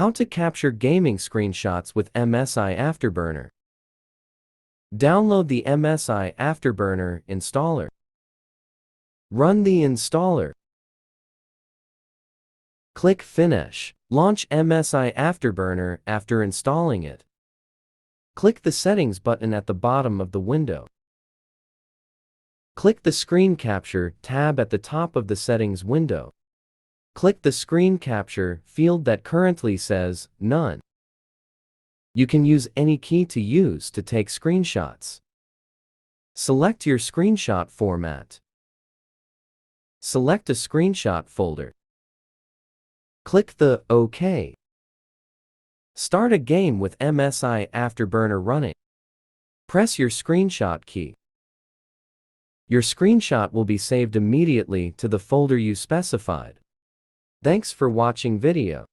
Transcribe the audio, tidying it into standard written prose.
How to capture gaming screenshots with MSI Afterburner. Download the MSI Afterburner installer. Run the installer. Click Finish. Launch MSI Afterburner after installing it. Click the Settings button at the bottom of the window. Click the Screen Capture tab at the top of the Settings window. Click the Screen Capture field that currently says None. You can use any key to use to take screenshots. Select your screenshot format. Select a screenshot folder. Click the OK. Start a game with MSI Afterburner running. Press your screenshot key. Your screenshot will be saved immediately to the folder you specified. Thanks for watching video.